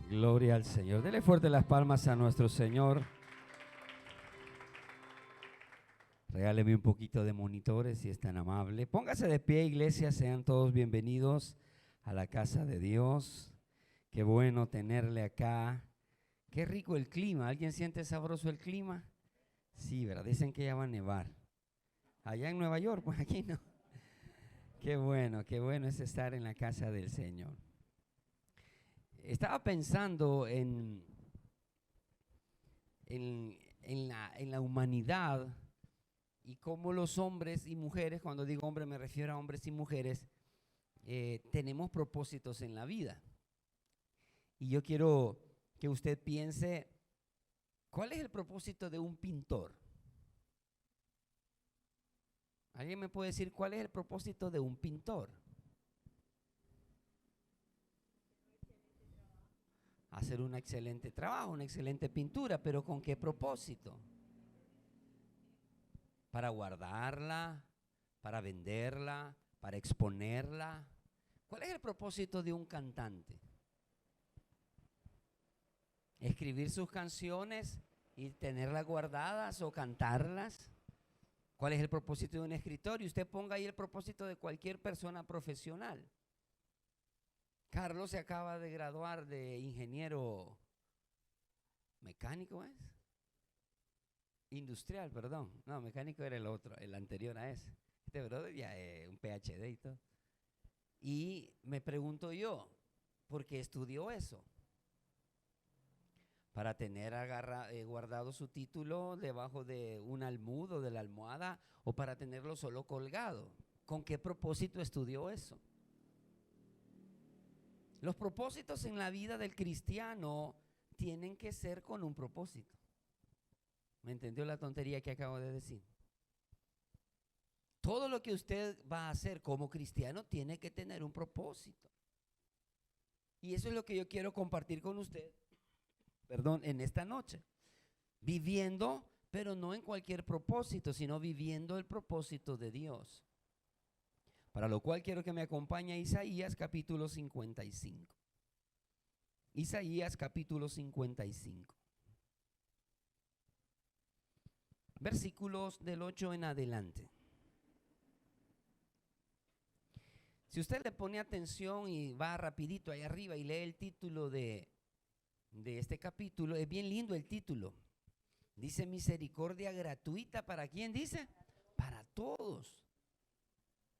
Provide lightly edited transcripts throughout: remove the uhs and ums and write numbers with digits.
Gloria al Señor. Dele fuerte las palmas a nuestro Señor. Regáleme un poquito de monitores si es tan amable. Póngase de pie, iglesia. Sean todos bienvenidos a la casa de Dios. Qué bueno tenerle acá. Qué rico el clima. ¿Alguien siente sabroso el clima? Sí, ¿verdad? Dicen que ya va a nevar. Allá en Nueva York, pues aquí no. Qué bueno es estar en la casa del Señor. Estaba pensando en la humanidad y cómo los hombres y mujeres, cuando digo hombre me refiero a hombres y mujeres, tenemos propósitos en la vida. Y yo quiero que usted piense, ¿cuál es el propósito de un pintor? ¿Alguien me puede decir cuál es el propósito de un pintor? Hacer un excelente trabajo, una excelente pintura, pero ¿con qué propósito? Para guardarla, para venderla, para exponerla. ¿Cuál es el propósito de un cantante? ¿Escribir sus canciones y tenerlas guardadas o cantarlas? ¿Cuál es el propósito de un escritor? Y usted ponga ahí el propósito de cualquier persona profesional. Carlos se acaba de graduar de ingeniero mecánico, ¿es? Industrial, perdón. No, mecánico era el otro, el anterior a ese. Este brother ya es un PhD y todo. Y me pregunto yo, ¿por qué estudió eso? Para tener guardado su título debajo de un almud o de la almohada, o para tenerlo solo colgado. ¿Con qué propósito estudió eso? Los propósitos en la vida del cristiano tienen que ser con un propósito. ¿Me entendió la tontería que acabo de decir? Todo lo que usted va a hacer como cristiano tiene que tener un propósito. Y eso es lo que yo quiero compartir con usted, en esta noche. Viviendo, pero no en cualquier propósito, sino viviendo el propósito de Dios. Para lo cual quiero que me acompañe a Isaías capítulo 55. Isaías capítulo 55. Versículos del 8 en adelante. Si usted le pone atención y va rapidito ahí arriba y lee el título de este capítulo, es bien lindo el título. Dice misericordia gratuita, ¿para quién dice? Para todos.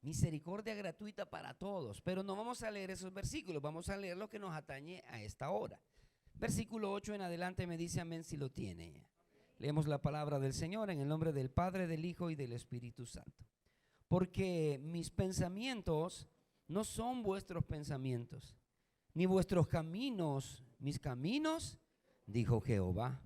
Misericordia gratuita para todos. Pero no vamos a leer esos versículos, vamos a leer lo que nos atañe a esta hora. Versículo 8 en adelante me dice amén si lo tiene. Leemos la palabra del Señor en el nombre del Padre, del Hijo y del Espíritu Santo. Porque mis pensamientos no son vuestros pensamientos, ni vuestros caminos, mis caminos, dijo Jehová.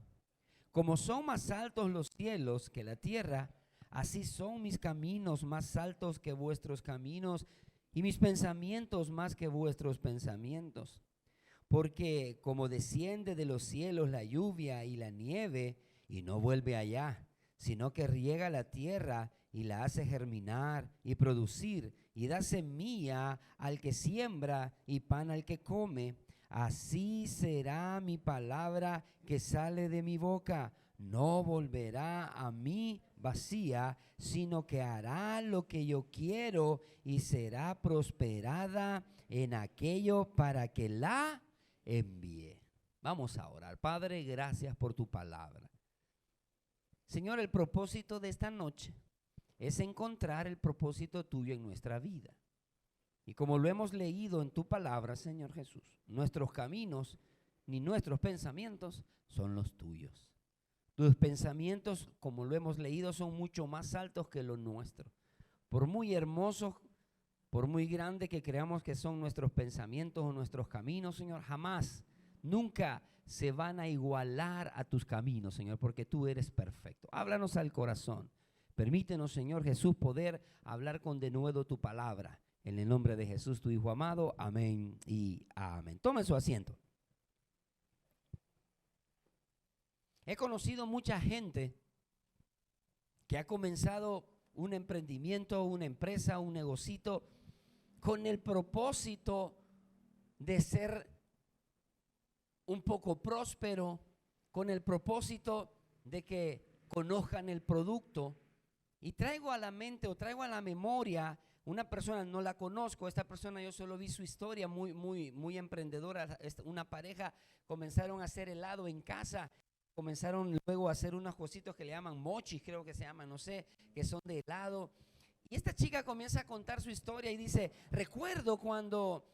Como son más altos los cielos que la tierra, así son mis caminos más altos que vuestros caminos, y mis pensamientos más que vuestros pensamientos. Porque como desciende de los cielos la lluvia y la nieve, y no vuelve allá, sino que riega la tierra y la hace germinar y producir, y da semilla al que siembra y pan al que come, así será mi palabra que sale de mi boca. No volverá a mí vacía, sino que hará lo que yo quiero y será prosperada en aquello para que la envíe. Vamos a orar. Padre, gracias por tu palabra. Señor, el propósito de esta noche es encontrar el propósito tuyo en nuestra vida. Y como lo hemos leído en tu palabra, Señor Jesús, nuestros caminos ni nuestros pensamientos son los tuyos. Tus pensamientos, como lo hemos leído, son mucho más altos que los nuestros. Por muy hermosos, por muy grande que creamos que son nuestros pensamientos o nuestros caminos, Señor, jamás, nunca se van a igualar a tus caminos, Señor, porque tú eres perfecto. Háblanos al corazón. Permítenos, Señor Jesús, poder hablar con denuedo tu palabra. En el nombre de Jesús, tu Hijo amado. Amén y amén. Tome su asiento. He conocido mucha gente que ha comenzado un emprendimiento, una empresa, un negocito, con el propósito de ser un poco próspero, con el propósito de que conozcan el producto. Y traigo a la mente o traigo a la memoria una persona, no la conozco, esta persona yo solo vi su historia, muy emprendedora. Una pareja comenzaron a hacer helado en casa, comenzaron luego a hacer unos cositos que le llaman mochis, creo que se llaman, no sé, que son de helado. Y esta chica comienza a contar su historia y dice: recuerdo cuando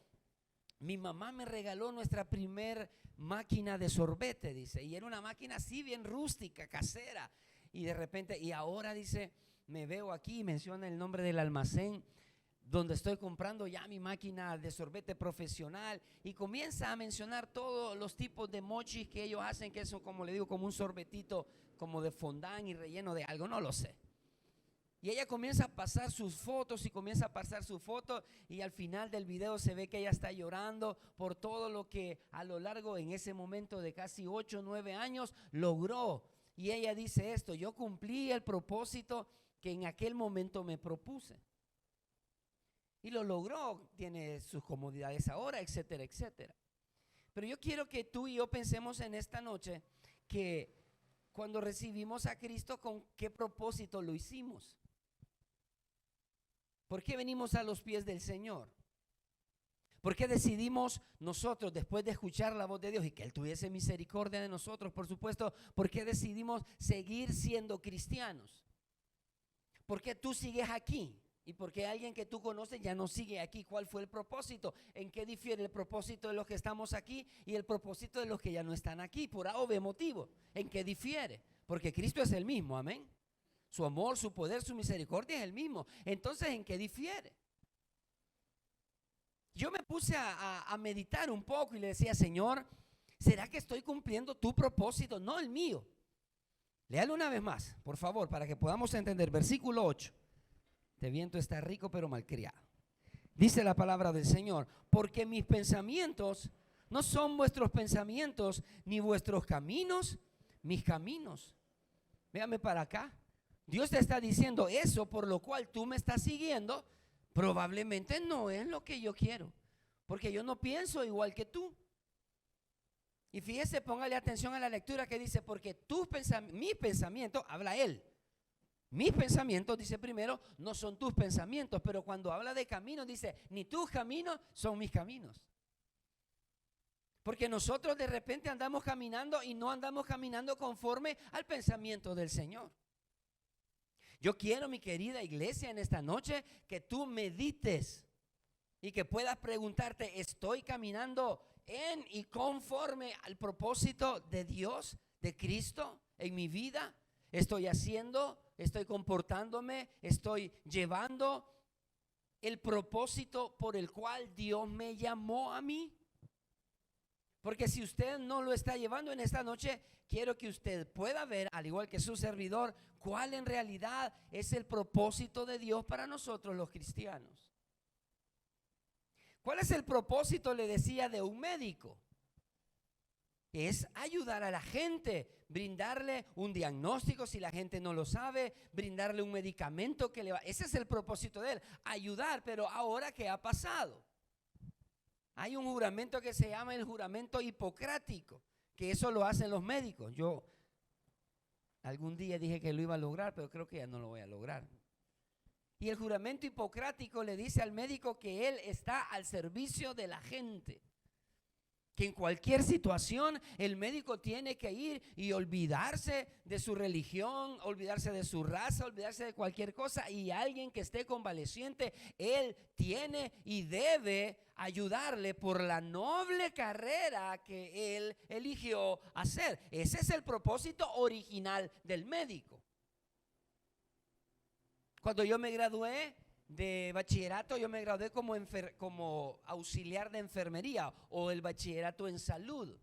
mi mamá me regaló nuestra primer máquina de sorbete, dice, y era una máquina así bien rústica, casera. Y de repente, y ahora dice, me veo aquí, menciona el nombre del almacén donde estoy comprando ya mi máquina de sorbete profesional, y comienza a mencionar todos los tipos de mochis que ellos hacen, que son, como le digo, como un sorbetito como de fondant y relleno de algo, no lo sé. Y ella comienza a pasar sus fotos y comienza a pasar su foto, y al final del video se ve que ella está llorando por todo lo que a lo largo en ese momento de casi 8 o 9 años logró. Y ella dice esto: yo cumplí el propósito que en aquel momento me propuse. Y lo logró, tiene sus comodidades ahora, etcétera, etcétera. Pero yo quiero que tú y yo pensemos en esta noche que cuando recibimos a Cristo, ¿con qué propósito lo hicimos? ¿Por qué venimos a los pies del Señor? ¿Por qué decidimos nosotros, después de escuchar la voz de Dios y que Él tuviese misericordia de nosotros, por supuesto, por qué decidimos seguir siendo cristianos? ¿Por qué tú sigues aquí? ¿Y por qué alguien que tú conoces ya no sigue aquí? ¿Cuál fue el propósito? ¿En qué difiere el propósito de los que estamos aquí y el propósito de los que ya no están aquí? Por A o B motivo. ¿En qué difiere? Porque Cristo es el mismo, amén. Su amor, su poder, su misericordia es el mismo. Entonces, ¿en qué difiere? Yo me puse a meditar un poco y le decía: Señor, ¿será que estoy cumpliendo tu propósito? No el mío. Léalo una vez más, por favor, para que podamos entender. Versículo 8. Este viento está rico pero malcriado. Dice la palabra del Señor: porque mis pensamientos no son vuestros pensamientos, ni vuestros caminos mis caminos. Véame para acá. Dios te está diciendo: eso por lo cual tú me estás siguiendo probablemente no es lo que yo quiero, porque yo no pienso igual que tú. Y fíjese, póngale atención a la lectura que dice: porque mi pensamiento, habla Él. Mis pensamientos, dice primero, no son tus pensamientos, pero cuando habla de caminos dice: ni tus caminos son mis caminos. Porque nosotros de repente andamos caminando y no andamos caminando conforme al pensamiento del Señor. Yo quiero, mi querida iglesia, en esta noche que tú medites y que puedas preguntarte: ¿estoy caminando en y conforme al propósito de Dios, de Cristo en mi vida? ¿Estoy haciendo, estoy comportándome, estoy llevando el propósito por el cual Dios me llamó a mí? Porque si usted no lo está llevando en esta noche, quiero que usted pueda ver, al igual que su servidor, cuál en realidad es el propósito de Dios para nosotros los cristianos. ¿Cuál es el propósito, le decía, de un médico? Es ayudar a la gente, brindarle un diagnóstico si la gente no lo sabe, brindarle un medicamento que le va. Ese es el propósito de él, ayudar. Pero ahora, ¿qué ha pasado? Hay un juramento que se llama el juramento hipocrático, que eso lo hacen los médicos. Yo algún día dije que lo iba a lograr, pero creo que ya no lo voy a lograr. Y el juramento hipocrático le dice al médico que él está al servicio de la gente. Que en cualquier situación el médico tiene que ir y olvidarse de su religión, olvidarse de su raza, olvidarse de cualquier cosa, y alguien que esté convaleciente, él tiene y debe ayudarle por la noble carrera que él eligió hacer. Ese es el propósito original del médico. Cuando yo me gradué de bachillerato, yo me gradué como auxiliar de enfermería o el bachillerato en salud.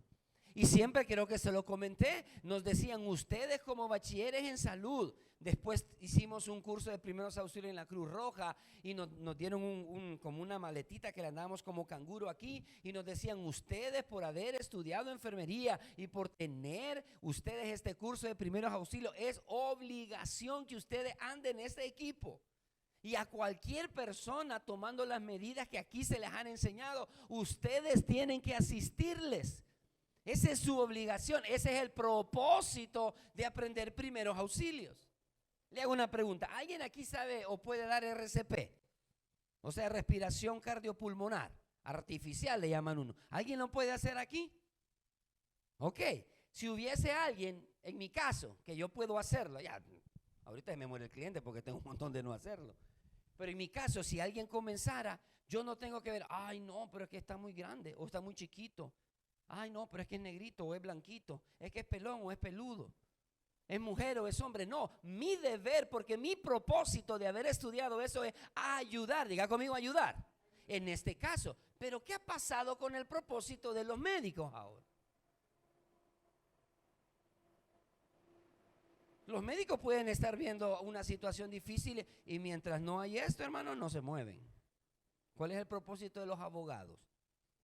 Y siempre, creo que se lo comenté, nos decían: ustedes como bachilleres en salud. Después hicimos un curso de primeros auxilios en la Cruz Roja y nos dieron como una maletita que le andábamos como canguro aquí, y nos decían: ustedes, por haber estudiado enfermería y por tener ustedes este curso de primeros auxilios, es obligación que ustedes anden en este equipo. Y a cualquier persona, tomando las medidas que aquí se les han enseñado, ustedes tienen que asistirles. Esa es su obligación, ese es el propósito de aprender primeros auxilios. Le hago una pregunta, ¿alguien aquí sabe o puede dar RCP? O sea, respiración cardiopulmonar, artificial le llaman uno. ¿Alguien lo puede hacer aquí? Ok, si hubiese alguien, en mi caso, que yo puedo hacerlo, ya, ahorita me muere el cliente porque tengo un montón de no hacerlo. Pero en mi caso, si alguien comenzara, yo no tengo que ver, ay no, pero es que está muy grande o está muy chiquito. Ay no, pero es que es negrito o es blanquito, es que es pelón o es peludo, es mujer o es hombre. No, mi deber, porque mi propósito de haber estudiado eso es ayudar, diga conmigo ayudar, en este caso. Pero ¿qué ha pasado con el propósito de los médicos ahora? Los médicos pueden estar viendo una situación difícil y mientras no hay esto, hermano, no se mueven. ¿Cuál es el propósito de los abogados?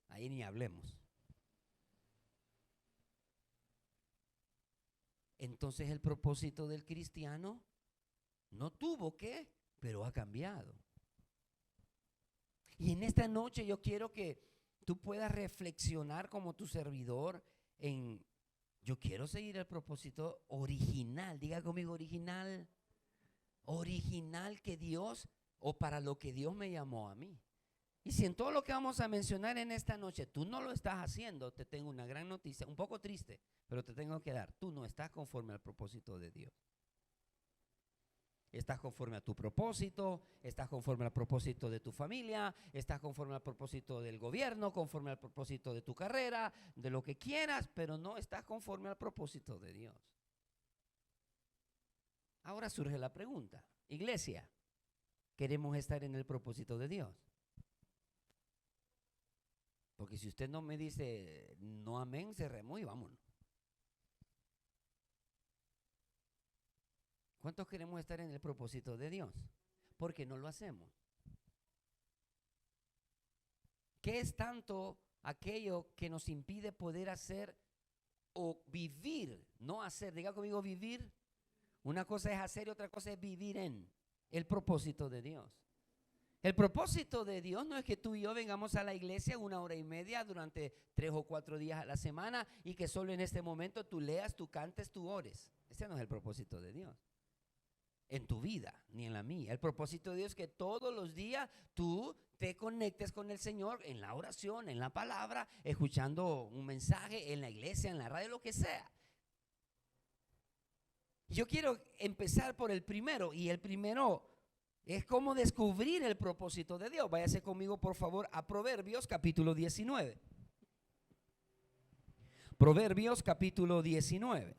Ahí ni hablemos. Entonces el propósito del cristiano no tuvo que, pero ha cambiado. Y en esta noche yo quiero que tú puedas reflexionar como tu servidor en, yo quiero seguir el propósito original, diga conmigo original que Dios, o para lo que Dios me llamó a mí. Y si en todo lo que vamos a mencionar en esta noche tú no lo estás haciendo, te tengo una gran noticia, un poco triste, pero te tengo que dar, tú no estás conforme al propósito de Dios. Estás conforme a tu propósito, estás conforme al propósito de tu familia, estás conforme al propósito del gobierno, conforme al propósito de tu carrera, de lo que quieras, pero no estás conforme al propósito de Dios. Ahora surge la pregunta, iglesia, ¿queremos estar en el propósito de Dios? Porque si usted no me dice no amén, cerremos y vámonos. ¿Cuántos queremos estar en el propósito de Dios? Porque no lo hacemos. ¿Qué es tanto aquello que nos impide poder hacer o vivir? No hacer, diga conmigo vivir. Una cosa es hacer y otra cosa es vivir en el propósito de Dios. El propósito de Dios no es que tú y yo vengamos a la iglesia 1 hora y media durante 3 o 4 días a la semana y que solo en este momento tú leas, tú cantes, tú ores. Ese no es el propósito de Dios en tu vida, ni en la mía. El propósito de Dios es que todos los días tú te conectes con el Señor en la oración, en la palabra, escuchando un mensaje en la iglesia, en la radio, lo que sea. Yo quiero empezar por el primero, y el primero es cómo descubrir el propósito de Dios. Váyase conmigo, por favor, a Proverbios capítulo 19. Proverbios capítulo 19.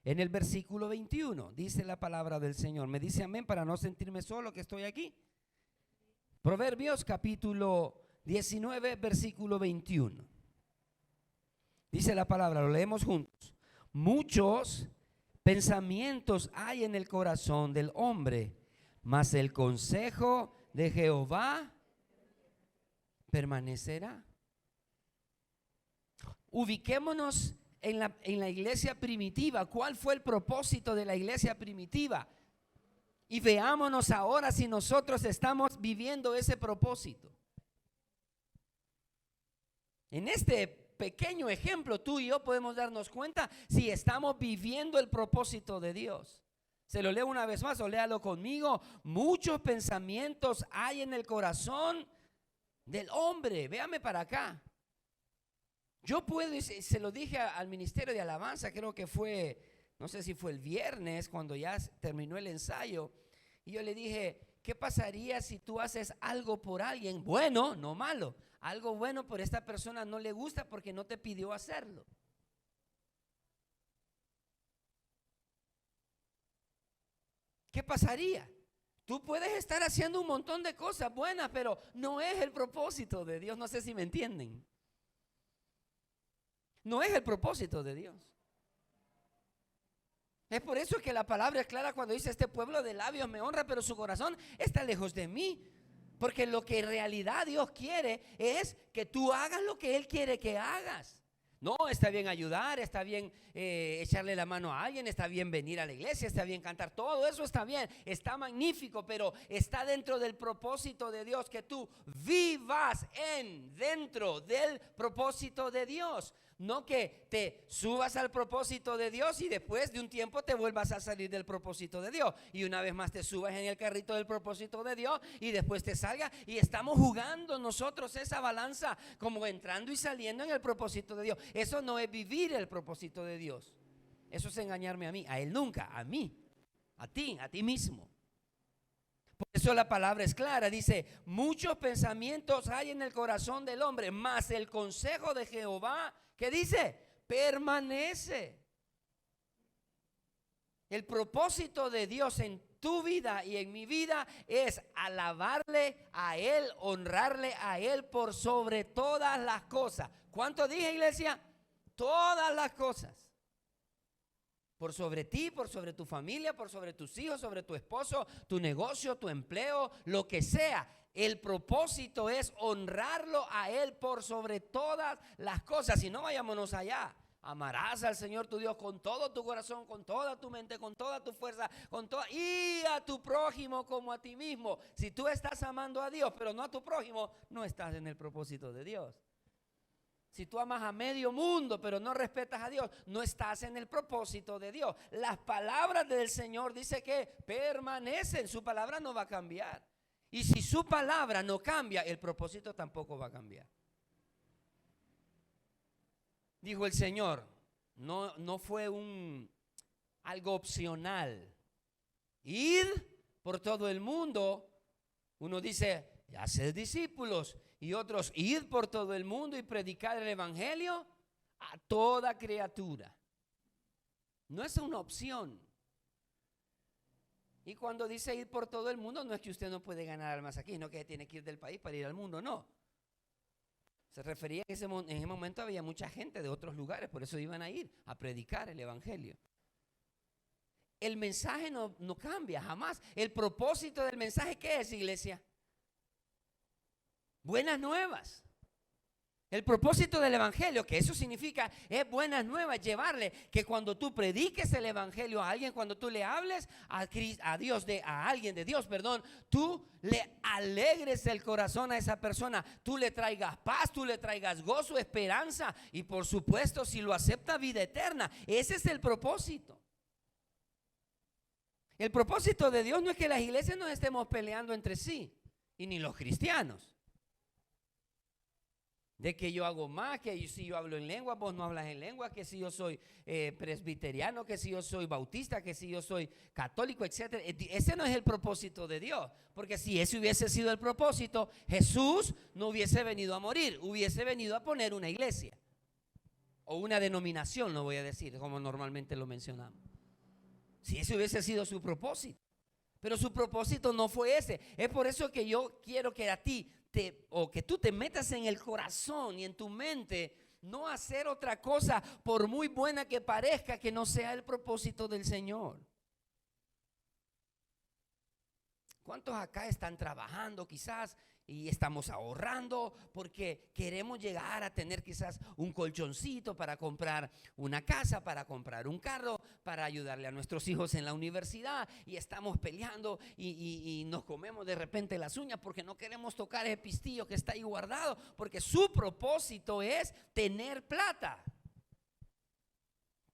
En el versículo 21 dice la palabra del Señor. Me dice amén para no sentirme solo que estoy aquí. Proverbios capítulo 19, versículo 21. Dice la palabra, lo leemos juntos. Muchos pensamientos hay en el corazón del hombre, mas el consejo de Jehová permanecerá. Ubiquémonos en la iglesia primitiva. ¿Cuál fue el propósito de la iglesia primitiva? Y veámonos ahora si nosotros estamos viviendo ese propósito. En este pequeño ejemplo, tú y yo podemos darnos cuenta si estamos viviendo el propósito de Dios. Se lo leo una vez más o léalo conmigo. Muchos pensamientos hay en el corazón del hombre. Véame para acá. Yo puedo, y se lo dije al ministerio de alabanza, creo que fue, no sé si fue el viernes, cuando ya terminó el ensayo, y yo le dije, ¿qué pasaría si tú haces algo por alguien? Bueno, no malo, algo bueno, pero esta persona no le gusta porque no te pidió hacerlo. ¿Qué pasaría? Tú puedes estar haciendo un montón de cosas buenas, pero no es el propósito de Dios, no sé si me entienden. No es el propósito de Dios. Es por eso que la palabra es clara cuando dice: este pueblo de labios me honra, pero su corazón está lejos de mí. Porque lo que en realidad Dios quiere es que tú hagas lo que Él quiere que hagas. No, está bien ayudar, está bien echarle la mano a alguien, está bien venir a la iglesia, está bien cantar, todo eso está bien, está magnífico, pero está dentro del propósito de Dios, que tú vivas dentro del propósito de Dios. No que te subas al propósito de Dios y después de un tiempo te vuelvas a salir del propósito de Dios. Y una vez más te subas en el carrito del propósito de Dios y después te salgas. Y estamos jugando nosotros esa balanza como entrando y saliendo en el propósito de Dios. Eso no es vivir el propósito de Dios. Eso es engañarme a mí, a Él nunca, a mí, a ti mismo. Por eso la palabra es clara, dice, muchos pensamientos hay en el corazón del hombre, mas el consejo de Jehová, ¿qué dice? Permanece. El propósito de Dios en tu vida y en mi vida es alabarle a Él, honrarle a Él por sobre todas las cosas. ¿Cuánto dije, iglesia? Todas las cosas. Por sobre ti, por sobre tu familia, por sobre tus hijos, sobre tu esposo, tu negocio, tu empleo, lo que sea. El propósito es honrarlo a Él por sobre todas las cosas. Si no, vayámonos allá. Amarás al Señor tu Dios con todo tu corazón, con toda tu mente, con toda tu fuerza, y a tu prójimo como a ti mismo. Si tú estás amando a Dios, pero no a tu prójimo, no estás en el propósito de Dios. Si tú amas a medio mundo, pero no respetas a Dios, no estás en el propósito de Dios. Las palabras del Señor dice que permanecen, su palabra no va a cambiar. Y si su palabra no cambia, el propósito tampoco va a cambiar. Dijo el Señor, no fue algo opcional. Id por todo el mundo. Uno dice, haced discípulos. Y otros, id por todo el mundo y predicar el evangelio a toda criatura. No es una opción. Y cuando dice ir por todo el mundo, no es que usted no puede ganar almas aquí, no que tiene que ir del país para ir al mundo, no. Se refería que en ese momento había mucha gente de otros lugares, por eso iban a ir a predicar el evangelio. El mensaje no cambia jamás. El propósito del mensaje, ¿qué es, iglesia? Buenas nuevas. El propósito del evangelio, que eso significa, es buenas nuevas, llevarle que cuando tú prediques el evangelio a alguien, cuando tú le hables a alguien de Dios, tú le alegres el corazón a esa persona, tú le traigas paz, tú le traigas gozo, esperanza y por supuesto, si lo acepta, vida eterna. Ese es el propósito. El propósito de Dios no es que las iglesias nos estemos peleando entre sí, y ni los cristianos. De que yo hago más, que si yo hablo en lengua, vos no hablas en lengua, que si yo soy presbiteriano, que si yo soy bautista, que si yo soy católico, etc. Ese no es el propósito de Dios, porque si ese hubiese sido el propósito, Jesús no hubiese venido a morir, hubiese venido a poner una iglesia o una denominación, no voy a decir como normalmente lo mencionamos. Si ese hubiese sido su propósito, pero su propósito no fue ese. Es por eso que yo quiero que a ti o que tú te metas en el corazón y en tu mente, no hacer otra cosa por muy buena que parezca, que no sea el propósito del Señor. ¿Cuántos acá están trabajando quizás y estamos ahorrando porque queremos llegar a tener quizás un colchoncito para comprar una casa, para comprar un carro, para ayudarle a nuestros hijos en la universidad, y estamos peleando y nos comemos de repente las uñas porque no queremos tocar ese pistillo que está ahí guardado, porque su propósito es tener plata?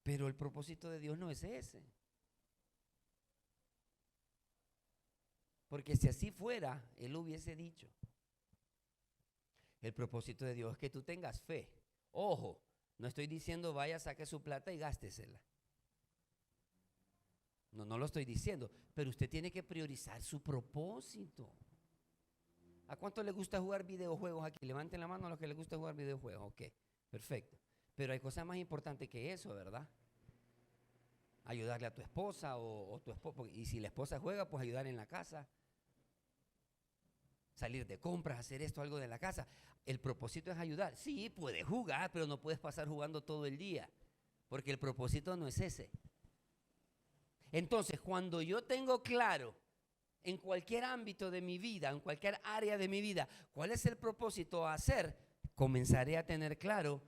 Pero el propósito de Dios no es ese. Porque si así fuera, Él hubiese dicho. El propósito de Dios es que tú tengas fe. Ojo, no estoy diciendo vaya, saque su plata y gástesela. No lo estoy diciendo. Pero usted tiene que priorizar su propósito. ¿A cuánto le gusta jugar videojuegos aquí? Levanten la mano a los que les gusta jugar videojuegos. Ok, perfecto. Pero hay cosas más importantes que eso, ¿verdad? Ayudarle a tu esposa o tu esposo. Y si la esposa juega, pues ayudar en la casa. Salir de compras, hacer esto, algo de la casa. El propósito es ayudar. Sí, puedes jugar, pero no puedes pasar jugando todo el día, porque el propósito no es ese. Entonces, cuando yo tengo claro en cualquier ámbito de mi vida, en cualquier área de mi vida, cuál es el propósito a hacer, comenzaré a tener claro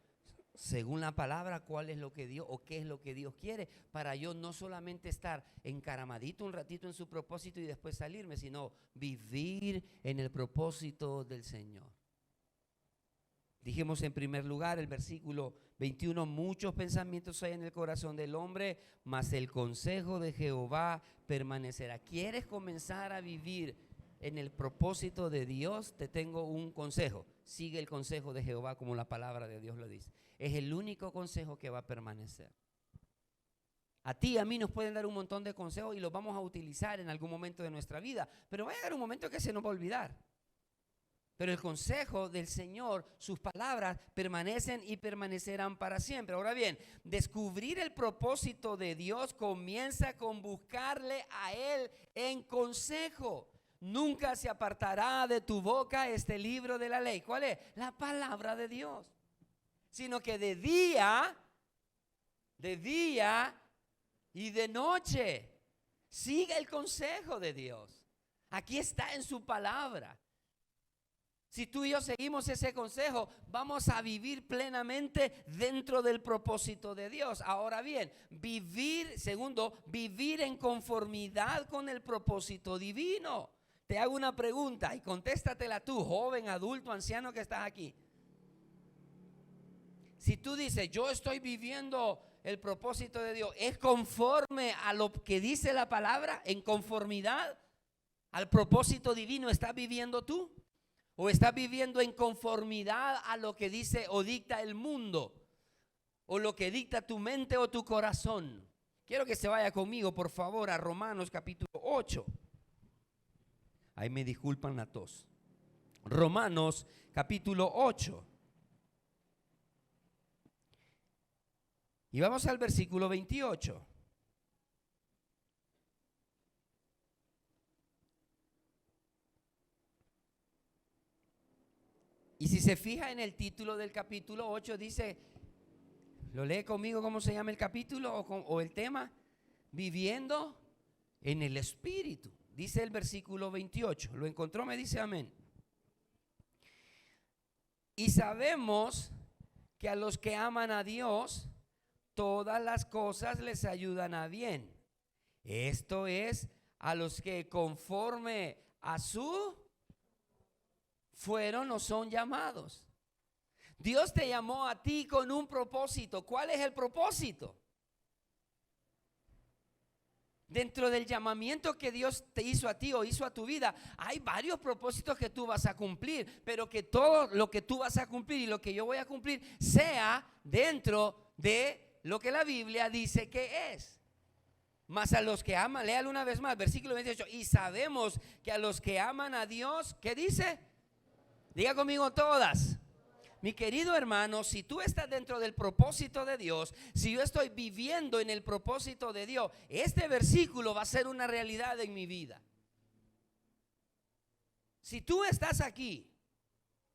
según la palabra, cuál es lo que Dios o qué es lo que Dios quiere, para yo no solamente estar encaramadito un ratito en su propósito y después salirme, sino vivir en el propósito del Señor. Dijimos en primer lugar el versículo 21, muchos pensamientos hay en el corazón del hombre, mas el consejo de Jehová permanecerá. ¿Quieres comenzar a vivir en el propósito de Dios? Te tengo un consejo. Sigue el consejo de Jehová como la palabra de Dios lo dice. Es el único consejo que va a permanecer. A ti y a mí nos pueden dar un montón de consejos y los vamos a utilizar en algún momento de nuestra vida, pero va a llegar un momento que se nos va a olvidar. Pero el consejo del Señor, sus palabras permanecen y permanecerán para siempre. Ahora bien, descubrir el propósito de Dios comienza con buscarle a Él en consejo. Nunca se apartará de tu boca este libro de la ley. ¿Cuál es? La palabra de Dios. Sino que de día y de noche sigue el consejo de Dios. Aquí está en su palabra. Si tú y yo seguimos ese consejo, vamos a vivir plenamente dentro del propósito de Dios. Ahora bien, vivir en conformidad con el propósito divino. Te hago una pregunta y contéstatela tú, joven, adulto, anciano que estás aquí. Si tú dices, yo estoy viviendo el propósito de Dios, ¿es conforme a lo que dice la palabra? ¿En conformidad al propósito divino estás viviendo tú? ¿O estás viviendo en conformidad a lo que dice o dicta el mundo? ¿O lo que dicta tu mente o tu corazón? Quiero que se vaya conmigo, por favor, a Romanos capítulo 8. Ahí me disculpan la tos. Romanos capítulo 8. Y vamos al versículo 28. Y si se fija en el título del capítulo 8, dice, ¿lo lee conmigo cómo se llama el capítulo o el tema? Viviendo en el Espíritu. Dice el versículo 28. ¿Lo encontró? Me dice amén. Y sabemos que a los que aman a Dios, todas las cosas les ayudan a bien. Esto es, a los que conforme a su fueron o son llamados. Dios te llamó a ti con un propósito. ¿Cuál es el propósito? Dentro del llamamiento que Dios te hizo a ti o hizo a tu vida, hay varios propósitos que tú vas a cumplir, pero que todo lo que tú vas a cumplir y lo que yo voy a cumplir sea dentro de lo que la Biblia dice que es. Mas a los que aman, léalo una vez más, versículo 28, y sabemos que a los que aman a Dios, ¿qué dice? Diga conmigo todas. Mi querido hermano, si tú estás dentro del propósito de Dios, si yo estoy viviendo en el propósito de Dios, este versículo va a ser una realidad en mi vida. Si tú estás aquí,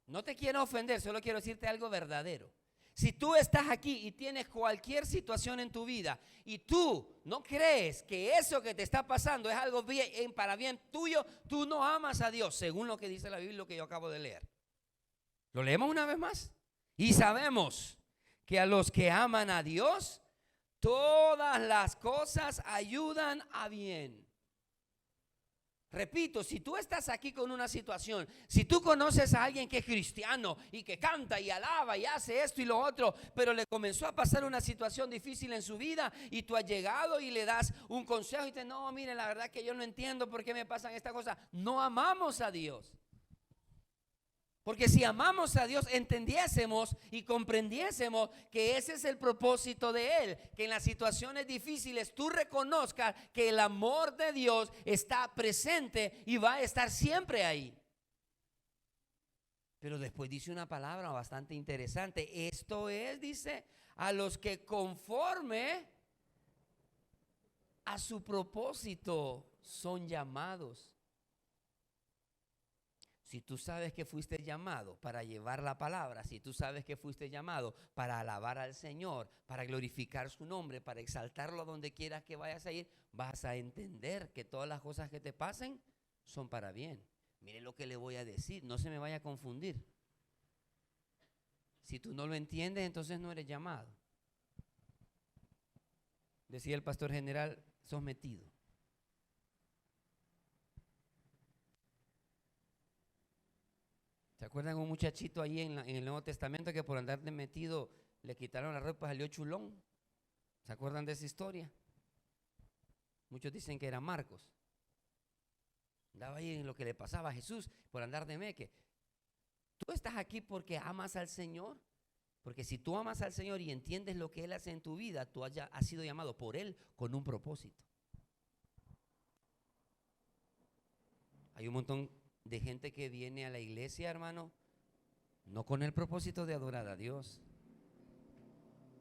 no te quiero ofender, solo quiero decirte algo verdadero. Si tú estás aquí y tienes cualquier situación en tu vida y tú no crees que eso que te está pasando es algo bien, para bien tuyo, tú no amas a Dios, según lo que dice la Biblia, lo que yo acabo de leer. ¿Lo leemos una vez más? Y sabemos que a los que aman a Dios, todas las cosas ayudan a bien. Repito, si tú estás aquí con una situación, si tú conoces a alguien que es cristiano y que canta y alaba y hace esto y lo otro, pero le comenzó a pasar una situación difícil en su vida y tú has llegado y le das un consejo y te dices, no, mire, la verdad que yo no entiendo por qué me pasan estas cosas. No amamos a Dios. Porque si amamos a Dios, entendiésemos y comprendiésemos que ese es el propósito de Él, que en las situaciones difíciles tú reconozcas que el amor de Dios está presente y va a estar siempre ahí. Pero después dice una palabra bastante interesante. Esto es, dice, a los que conforme a su propósito son llamados. Si tú sabes que fuiste llamado para llevar la palabra, si tú sabes que fuiste llamado para alabar al Señor, para glorificar su nombre, para exaltarlo donde quieras que vayas a ir, vas a entender que todas las cosas que te pasen son para bien. Mire lo que le voy a decir, no se me vaya a confundir. Si tú no lo entiendes, entonces no eres llamado. Decía el pastor general, sos metido. ¿Se acuerdan un muchachito ahí en el Nuevo Testamento que por andar de metido le quitaron la ropa y salió chulón? ¿Se acuerdan de esa historia? Muchos dicen que era Marcos. Andaba ahí en lo que le pasaba a Jesús por andar de meque. Tú estás aquí porque amas al Señor. Porque si tú amas al Señor y entiendes lo que Él hace en tu vida, tú has sido llamado por Él con un propósito. Hay un montón de gente que viene a la iglesia, hermano, no con el propósito de adorar a Dios.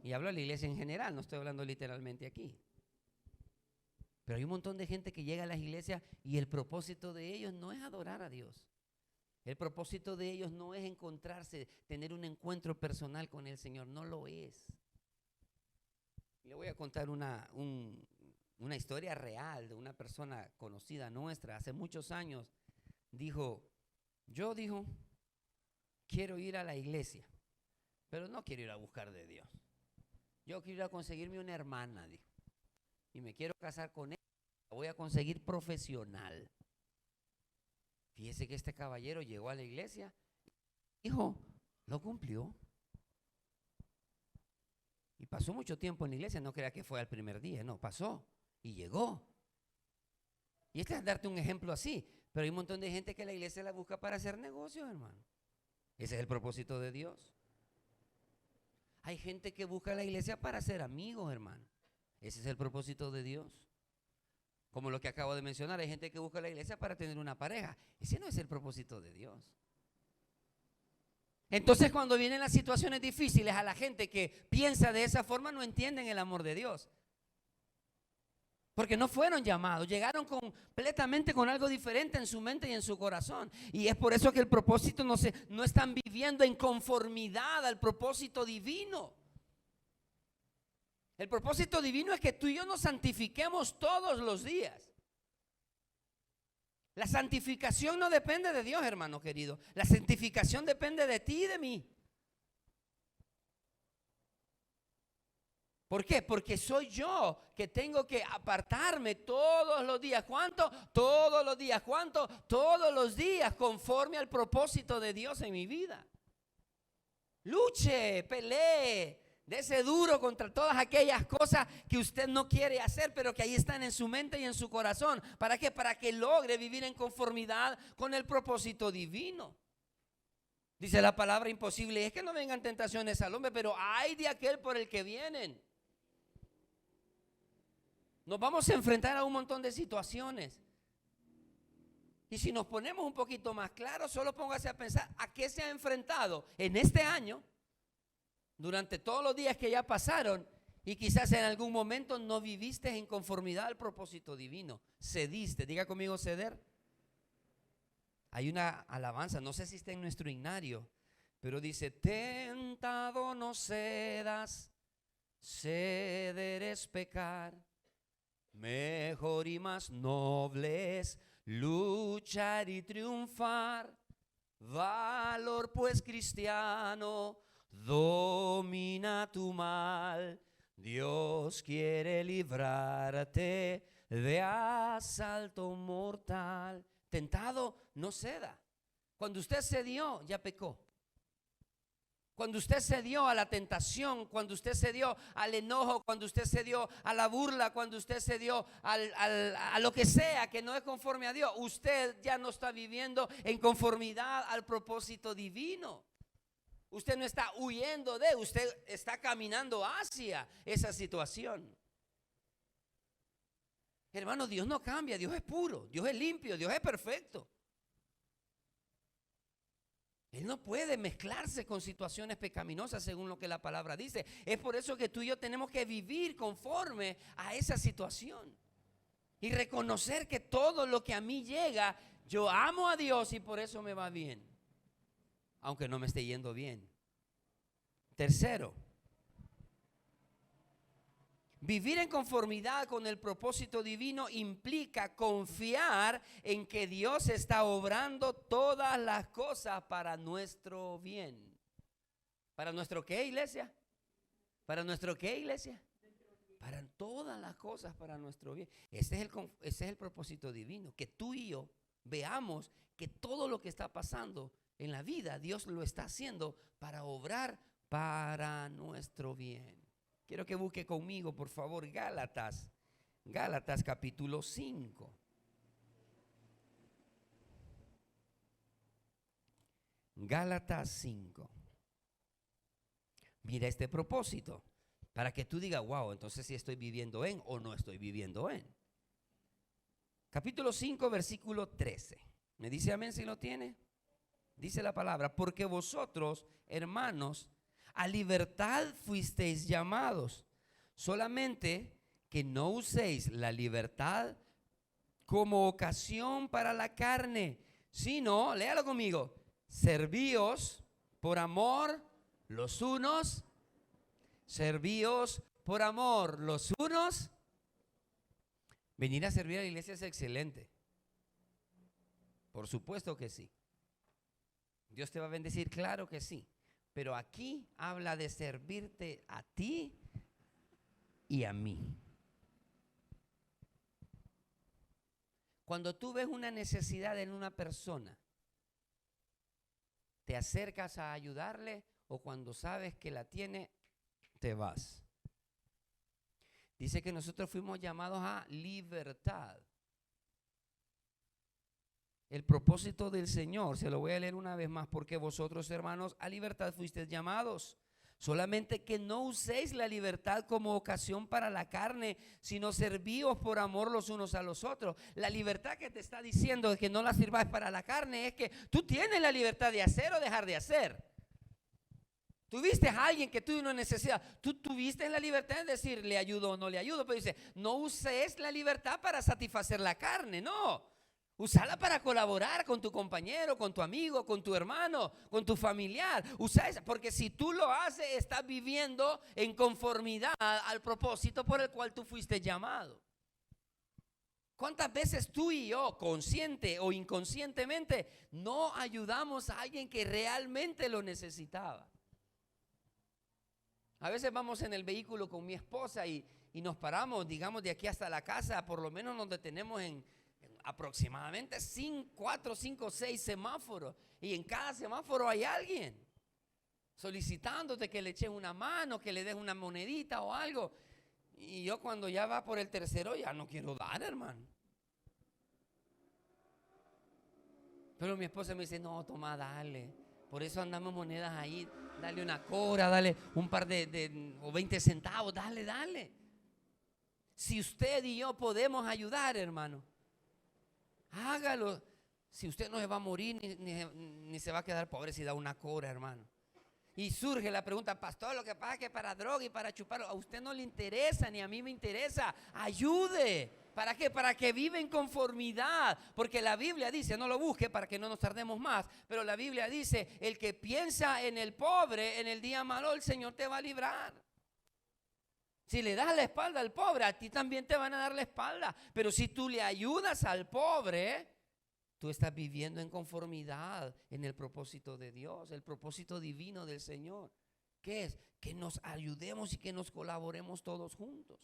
Y hablo de la iglesia en general, no estoy hablando literalmente aquí. Pero hay un montón de gente que llega a las iglesias y el propósito de ellos no es adorar a Dios. El propósito de ellos no es encontrarse, tener un encuentro personal con el Señor, no lo es. Le voy a contar una historia real de una persona conocida nuestra. Hace muchos años dijo, quiero ir a la iglesia, pero no quiero ir a buscar de Dios. Yo quiero ir a conseguirme una hermana, dijo, y me quiero casar con ella, la voy a conseguir profesional. Fíjese que este caballero llegó a la iglesia, dijo, lo cumplió. Y pasó mucho tiempo en la iglesia, no crea que fue al primer día, no, pasó y llegó. Y este es darte un ejemplo así, pero hay un montón de gente que la iglesia la busca para hacer negocios, hermano. Ese es el propósito de Dios. Hay gente que busca la iglesia para ser amigos, hermano. Ese es el propósito de Dios. Como lo que acabo de mencionar, hay gente que busca la iglesia para tener una pareja. Ese no es el propósito de Dios. Entonces, cuando vienen las situaciones difíciles, a la gente que piensa de esa forma no entienden el amor de Dios. Porque no fueron llamados, llegaron completamente con algo diferente en su mente y en su corazón. Y es por eso que el propósito no están viviendo en conformidad al propósito divino. El propósito divino es que tú y yo nos santifiquemos todos los días. La santificación no depende de Dios, hermano querido. La santificación depende de ti y de mí. ¿Por qué? Porque soy yo que tengo que apartarme todos los días. ¿Cuánto? Todos los días. ¿Cuánto? Todos los días, conforme al propósito de Dios en mi vida. Luche, pelee, dese duro contra todas aquellas cosas que usted no quiere hacer, pero que ahí están en su mente y en su corazón. ¿Para qué? Para que logre vivir en conformidad con el propósito divino. Dice la palabra, imposible es que no vengan tentaciones al hombre, pero hay de aquel por el que vienen. Nos vamos a enfrentar a un montón de situaciones. Y si nos ponemos un poquito más claros, solo póngase a pensar a qué se ha enfrentado en este año, durante todos los días que ya pasaron, y quizás en algún momento no viviste en conformidad al propósito divino. Cediste, diga conmigo ceder. Hay una alabanza, no sé si está en nuestro himnario, pero dice, tentado no cedas, ceder es pecar. Mejor y más noble es luchar y triunfar. Valor pues cristiano, domina tu mal. Dios quiere librarte de asalto mortal. Tentado, no ceda. Cuando usted cedió, ya pecó. Cuando usted cedió a la tentación, cuando usted cedió al enojo, cuando usted cedió a la burla, cuando usted cedió a lo que sea que no es conforme a Dios, usted ya no está viviendo en conformidad al propósito divino. Usted no está huyendo de, usted está caminando hacia esa situación. Hermano, Dios no cambia, Dios es puro, Dios es limpio, Dios es perfecto. Él no puede mezclarse con situaciones pecaminosas según lo que la palabra dice. Es por eso que tú y yo tenemos que vivir conforme a esa situación. Y reconocer que todo lo que a mí llega, yo amo a Dios y por eso me va bien. Aunque no me esté yendo bien. Tercero, vivir en conformidad con el propósito divino implica confiar en que Dios está obrando todas las cosas para nuestro bien. ¿Para nuestro qué, iglesia? ¿Para nuestro qué, iglesia? Para todas las cosas, para nuestro bien. Ese es el propósito divino, que tú y yo veamos que todo lo que está pasando en la vida, Dios lo está haciendo para obrar para nuestro bien. Quiero que busque conmigo, por favor, Gálatas capítulo 5. Gálatas 5. Mira este propósito, para que tú digas, wow, entonces si estoy viviendo en o no estoy viviendo en. Capítulo 5, versículo 13. ¿Me dice amén si lo tiene? Dice la palabra, porque vosotros, hermanos, a libertad fuisteis llamados, solamente que no uséis la libertad como ocasión para la carne, sino, léalo conmigo, servíos por amor los unos, servíos por amor los unos. Venir a servir a la iglesia es excelente. Por supuesto que sí. Dios te va a bendecir, claro que sí. Pero aquí habla de servirte a ti y a mí. Cuando tú ves una necesidad en una persona, ¿te acercas a ayudarle o cuando sabes que la tiene, te vas? Dice que nosotros fuimos llamados a libertad. El propósito del Señor, se lo voy a leer una vez más, porque vosotros, hermanos, a libertad fuisteis llamados. Solamente que no uséis la libertad como ocasión para la carne, sino servíos por amor los unos a los otros. La libertad que te está diciendo de que no la sirvas para la carne es que tú tienes la libertad de hacer o dejar de hacer. Tuviste a alguien que tuvo una necesidad, tú tuviste la libertad de decir le ayudo o no le ayudo, pero dice no uses la libertad para satisfacer la carne, no. Usala para colaborar con tu compañero, con tu amigo, con tu hermano, con tu familiar. Usa esa, porque si tú lo haces, estás viviendo en conformidad al propósito por el cual tú fuiste llamado. ¿Cuántas veces tú y yo, consciente o inconscientemente, no ayudamos a alguien que realmente lo necesitaba? A veces vamos en el vehículo con mi esposa y nos paramos, digamos, de aquí hasta la casa, por lo menos nos detenemos en aproximadamente 4, 5, 6 semáforos, y en cada semáforo hay alguien solicitándote que le echen una mano, que le des una monedita o algo. Y yo cuando ya va por el tercero ya no quiero dar, hermano. Pero mi esposa me dice, no, toma, dale. Por eso andamos monedas ahí, dale una cora, dale un par o 20 centavos, dale. Si usted y yo podemos ayudar, hermano, hágalo. Si usted no se va a morir ni se va a quedar pobre si da una cora, hermano. Y surge la pregunta, pastor, lo que pasa es que para droga y para chupar, a usted no le interesa, ni a mí me interesa. Ayude. ¿Para qué? Para que viva en conformidad. Porque la Biblia dice, no lo busque para que no nos tardemos más, pero la Biblia dice, el que piensa en el pobre, en el día malo, el Señor te va a librar. Si le das la espalda al pobre, a ti también te van a dar la espalda. Pero si tú le ayudas al pobre, tú estás viviendo en conformidad en el propósito de Dios, el propósito divino del Señor. ¿Qué es? Que nos ayudemos y que nos colaboremos todos juntos.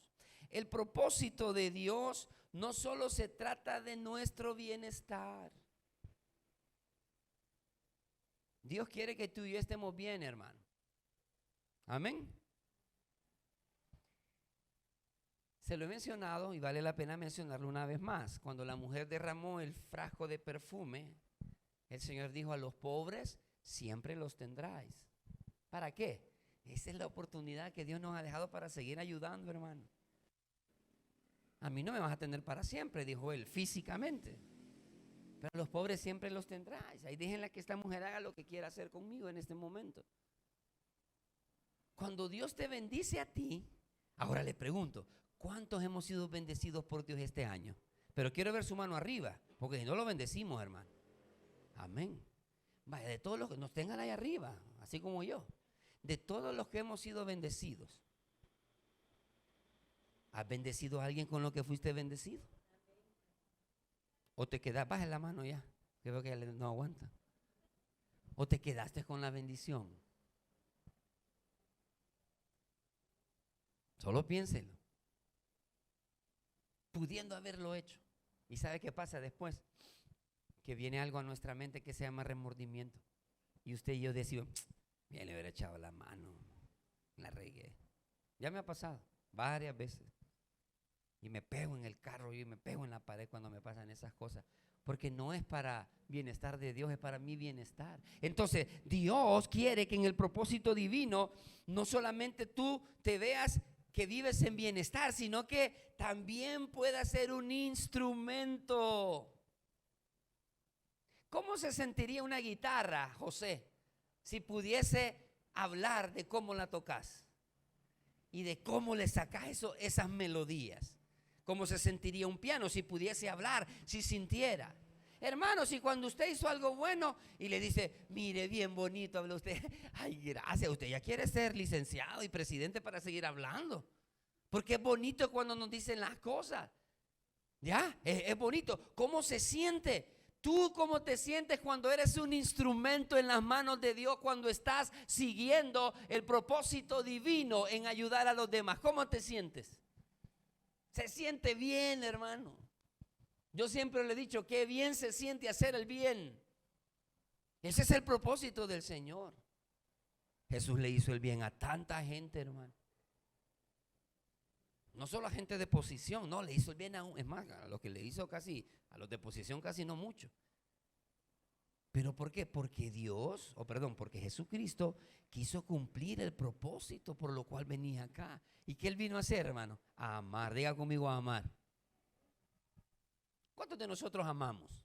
El propósito de Dios no solo se trata de nuestro bienestar. Dios quiere que tú y yo estemos bien, hermano. Amén. Se lo he mencionado y vale la pena mencionarlo una vez más. Cuando la mujer derramó el frasco de perfume, el Señor dijo, a los pobres siempre los tendráis. ¿Para qué? Esa es la oportunidad que Dios nos ha dejado para seguir ayudando, hermano. A mí no me vas a tener para siempre, dijo él, físicamente. Pero a los pobres siempre los tendráis. Ahí déjenla que esta mujer haga lo que quiera hacer conmigo en este momento. Cuando Dios te bendice a ti, ahora le pregunto, ¿cuántos hemos sido bendecidos por Dios este año? Pero quiero ver su mano arriba, porque si no lo bendecimos, hermano. Amén. Vaya, de todos los que nos tengan ahí arriba, así como yo. De todos los que hemos sido bendecidos, ¿has bendecido a alguien con lo que fuiste bendecido? ¿O te quedas, baja la mano ya? Creo que no aguanta. ¿O te quedaste con la bendición? Solo piénselo. Pudiendo haberlo hecho. ¿Y sabe qué pasa después? Que viene algo a nuestra mente que se llama remordimiento. Y usted y yo decimos, bien, le hubiera echado la mano, la regué. Ya me ha pasado varias veces. Y me pego en el carro y me pego en la pared cuando me pasan esas cosas. Porque no es para bienestar de Dios, es para mi bienestar. Entonces, Dios quiere que en el propósito divino no solamente tú te veas que vives en bienestar, sino que también puedas ser un instrumento. ¿Cómo se sentiría una guitarra, José, si pudiese hablar de cómo la tocas y de cómo le sacas esas melodías? ¿Cómo se sentiría un piano si pudiese hablar, si sintiera? Hermano, si cuando usted hizo algo bueno y le dice, mire, bien bonito habla usted, ay, gracias, usted ya quiere ser licenciado y presidente para seguir hablando, porque es bonito cuando nos dicen las cosas. ¿Ya? Es bonito. ¿Cómo se siente? ¿Tú cómo te sientes cuando eres un instrumento en las manos de Dios, cuando estás siguiendo el propósito divino en ayudar a los demás? ¿Cómo te sientes? Se siente bien, hermano. Yo siempre le he dicho, qué bien se siente hacer el bien. Ese es el propósito del Señor. Jesús le hizo el bien a tanta gente, hermano. No solo a gente de posición, no, le hizo el bien es más, a los que le hizo casi, a los de posición casi no mucho. ¿Pero por qué? Porque porque Jesucristo quiso cumplir el propósito por lo cual venía acá. ¿Y qué Él vino a hacer, hermano? A amar, diga conmigo, a amar. ¿Cuántos de nosotros amamos?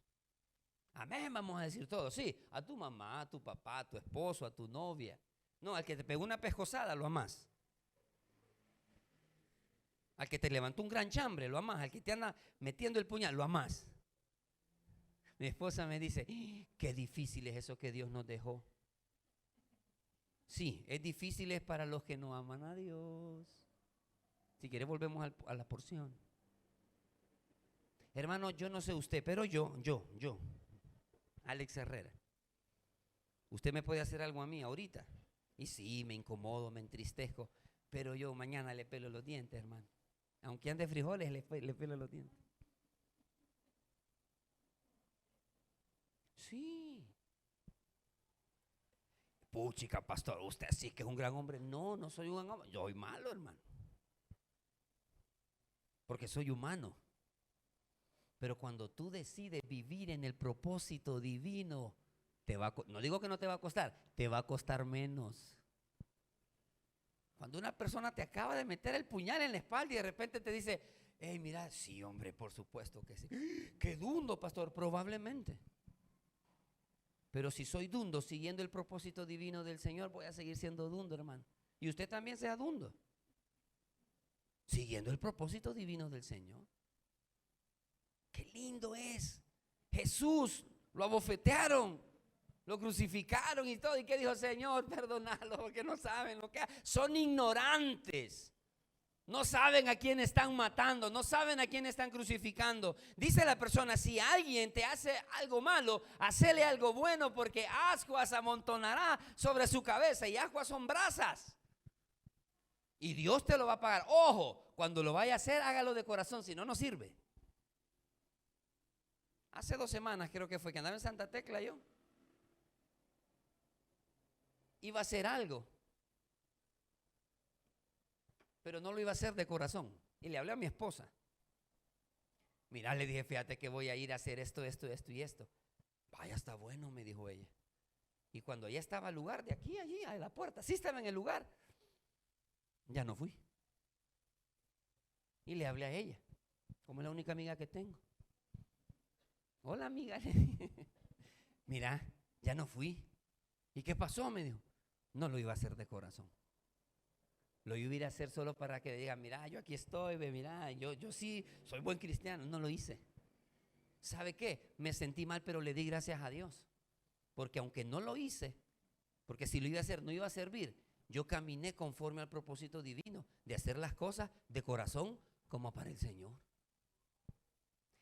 Amén, vamos a decir todo, sí, a tu mamá, a tu papá, a tu esposo, a tu novia. No, al que te pegó una pescozada, lo amás. Al que te levantó un gran chambre, lo amás. Al que te anda metiendo el puñal, lo amás. Mi esposa me dice, qué difícil es eso que Dios nos dejó. Sí, es difícil es para los que no aman a Dios. Si quiere volvemos a la porción. Hermano, yo no sé usted, pero yo, Alex Herrera. Usted me puede hacer algo a mí ahorita. Y sí, me incomodo, me entristezco. Pero yo mañana le pelo los dientes, hermano. Aunque ande frijoles, le pelo los dientes. Sí. Puchica, pastor, usted sí que es un gran hombre. No, no soy un gran hombre. Yo soy malo, hermano. Porque soy humano. Pero cuando tú decides vivir en el propósito divino, no digo que no te va a costar, te va a costar menos. Cuando una persona te acaba de meter el puñal en la espalda y de repente te dice, hey, mira, sí, hombre, por supuesto que sí. Qué dundo, pastor, probablemente. Pero si soy dundo siguiendo el propósito divino del Señor, voy a seguir siendo dundo, hermano. Y usted también sea dundo, siguiendo el propósito divino del Señor. Qué lindo es. Jesús lo abofetearon, lo crucificaron y todo. ¿Y qué dijo? Señor, perdónalo, porque no saben lo que hacen. Son ignorantes. No saben a quién están matando, no saben a quién están crucificando. Dice la persona, si alguien te hace algo malo, hacele algo bueno, porque ascuas amontonará sobre su cabeza, y ascuas son brasas. Y Dios te lo va a pagar. Ojo, cuando lo vaya a hacer, hágalo de corazón, si no, no sirve. Hace 2 semanas creo que fue que andaba en Santa Tecla yo. Iba a hacer algo, pero no lo iba a hacer de corazón. Y le hablé a mi esposa. Mira, le dije, fíjate que voy a ir a hacer esto y esto. Vaya, está bueno, me dijo ella. Y cuando ella estaba al lugar, de aquí, allí, a la puerta, sí estaba en el lugar, ya no fui. Y le hablé a ella, como es la única amiga que tengo. Hola, amiga. Mira, ya no fui. ¿Y qué pasó? Me dijo. No lo iba a hacer de corazón. Lo iba a ir a hacer solo para que digan, mira, yo aquí estoy, mira, yo sí soy buen cristiano. No lo hice. ¿Sabe qué? Me sentí mal, pero le di gracias a Dios. Porque aunque no lo hice, porque si lo iba a hacer, no iba a servir, yo caminé conforme al propósito divino de hacer las cosas de corazón como para el Señor.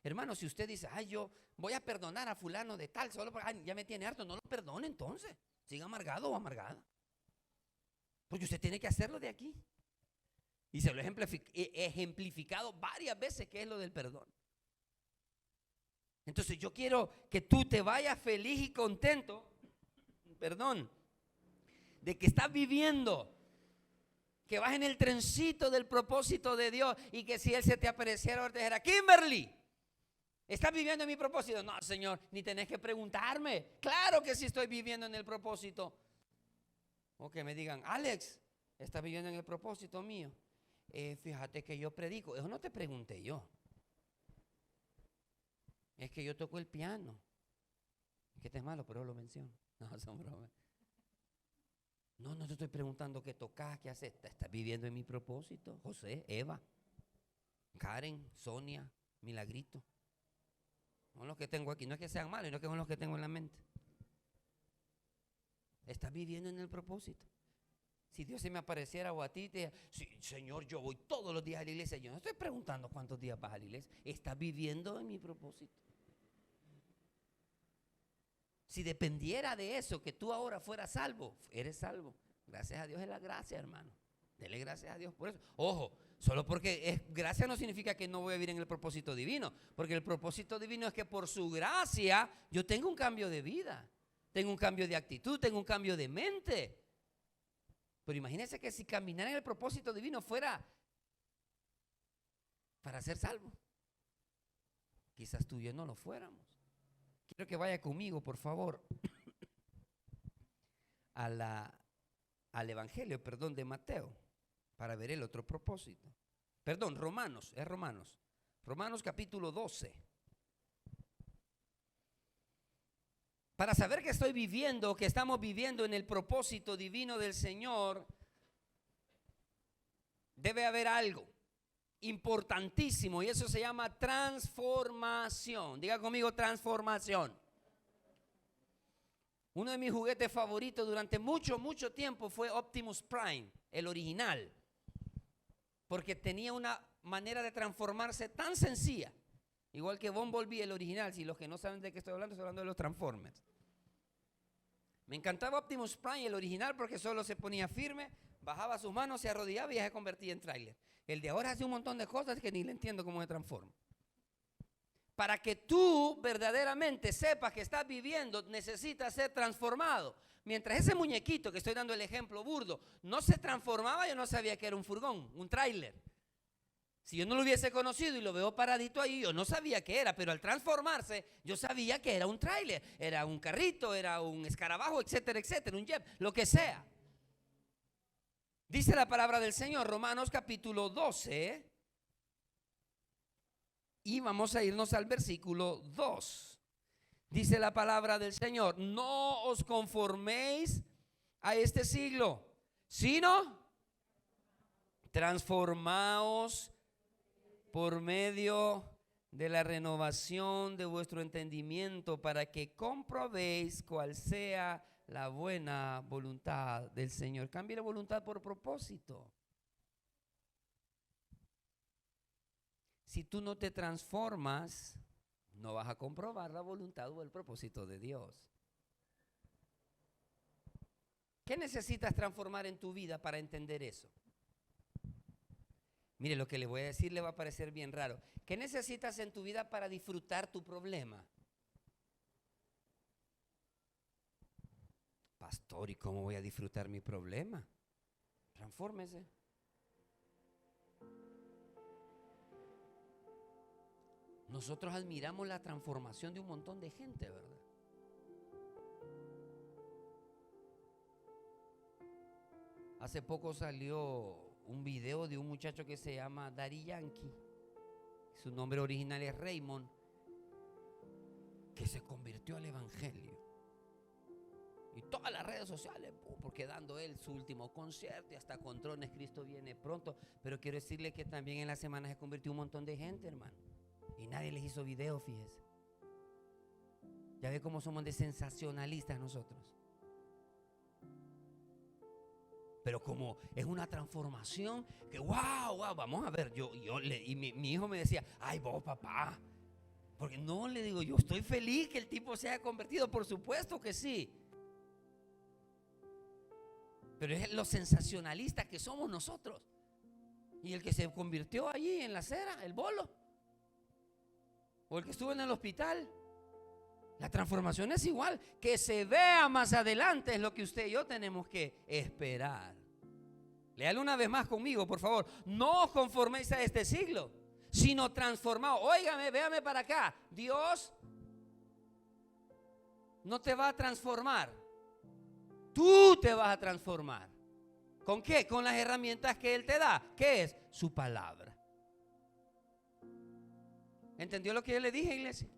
Hermano, si usted dice, ay, yo voy a perdonar a fulano de tal, solo porque ya me tiene harto, no lo perdone entonces. Siga amargado o amargada. Porque usted tiene que hacerlo de aquí. Y se lo he ejemplificado varias veces qué es lo del perdón. Entonces yo quiero que tú te vayas feliz y contento, de que estás viviendo, que vas en el trencito del propósito de Dios, y que si Él se te apareciera ahora te dijera: Kimberly, ¿estás viviendo en mi propósito? No, Señor, ni tenés que preguntarme. Claro que sí estoy viviendo en el propósito. O que me digan: Alex, ¿estás viviendo en el propósito mío? Fíjate que yo predico. Eso no te pregunté yo. Es que yo toco el piano. Es que este es malo, pero lo menciono. No, son bromas. No te estoy preguntando qué tocas, qué haces. ¿Estás viviendo en mi propósito? José, Eva, Karen, Sonia, Milagrito. Son los que tengo aquí. No es que sean malos, sino que son los que tengo en la mente. ¿Estás viviendo en el propósito? Si Dios se me apareciera o a ti te diga: sí, Señor, yo voy todos los días a la iglesia. Yo no estoy preguntando cuántos días vas a la iglesia. ¿Estás viviendo en mi propósito? Si dependiera de eso, que tú ahora fueras salvo, eres salvo. Gracias a Dios es la gracia, hermano. Dele gracias a Dios por eso. Ojo, solo porque es gracia no significa que no voy a vivir en el propósito divino. Porque el propósito divino es que por su gracia yo tengo un cambio de vida. Tengo un cambio de actitud, tengo un cambio de mente. Pero imagínense que si caminar en el propósito divino fuera para ser salvo, quizás tú y yo no lo fuéramos. Quiero que vaya conmigo, por favor, al Evangelio, de Mateo, para ver el otro propósito. Romanos, es Romanos. Romanos capítulo 12. Para saber que estoy viviendo, que estamos viviendo en el propósito divino del Señor, debe haber algo importantísimo, y eso se llama transformación. Diga conmigo: transformación. Uno de mis juguetes favoritos durante mucho tiempo fue Optimus Prime, el original, porque tenía una manera de transformarse tan sencilla, igual que Bumblebee, el original. Si los que no saben de qué estoy hablando de los Transformers. Me encantaba Optimus Prime, el original, porque solo se ponía firme, bajaba sus manos, se arrodillaba y ya se convertía en tráiler. El de ahora hace un montón de cosas que ni le entiendo cómo se transforma. Para que tú verdaderamente sepas que estás viviendo, necesitas ser transformado. Mientras ese muñequito, que estoy dando el ejemplo burdo, no se transformaba, yo no sabía que era un furgón, un tráiler. Si yo no lo hubiese conocido y lo veo paradito ahí, yo no sabía qué era, pero al transformarse, yo sabía que era un tráiler, era un carrito, era un escarabajo, etcétera, etcétera, un jet, lo que sea. Dice la palabra del Señor, Romanos capítulo 12, y vamos a irnos al versículo 2. Dice la palabra del Señor: no os conforméis a este siglo, sino transformaos por medio de la renovación de vuestro entendimiento, para que comprobéis cuál sea la buena voluntad del Señor. Cambie la voluntad por propósito. Si tú no te transformas, no vas a comprobar la voluntad o el propósito de Dios. ¿Qué necesitas transformar en tu vida para entender eso? Mire, lo que le voy a decir le va a parecer bien raro. ¿Qué necesitas en tu vida para disfrutar tu problema? Pastor, ¿y cómo voy a disfrutar mi problema? Transfórmese. Nosotros admiramos la transformación de un montón de gente, ¿verdad? Hace poco salió un video de un muchacho que se llama Daddy Yankee. Su nombre original es Raymond, que se convirtió al evangelio. Y todas las redes sociales, porque dando él su último concierto, y hasta con drones, Cristo viene pronto. Pero quiero decirle que también en la semana se convirtió un montón de gente, hermano. Y nadie les hizo video, fíjese. Ya ve cómo somos de sensacionalistas nosotros. Pero como es una transformación que wow, vamos a ver, mi hijo me decía: ay, vos, papá, porque no, le digo, yo estoy feliz que el tipo se haya convertido, por supuesto que sí. Pero es los sensacionalistas que somos nosotros. Y el que se convirtió allí en la acera, el bolo, o el que estuvo en el hospital. La transformación es igual. Que se vea más adelante es lo que usted y yo tenemos que esperar. Léalo una vez más conmigo, por favor. No os conforméis a este siglo, sino transformaos. Óigame, véame para acá. Dios no te va a transformar. Tú te vas a transformar. ¿Con qué? Con las herramientas que Él te da. ¿Qué es? Su palabra. ¿Entendió lo que yo le dije, iglesia?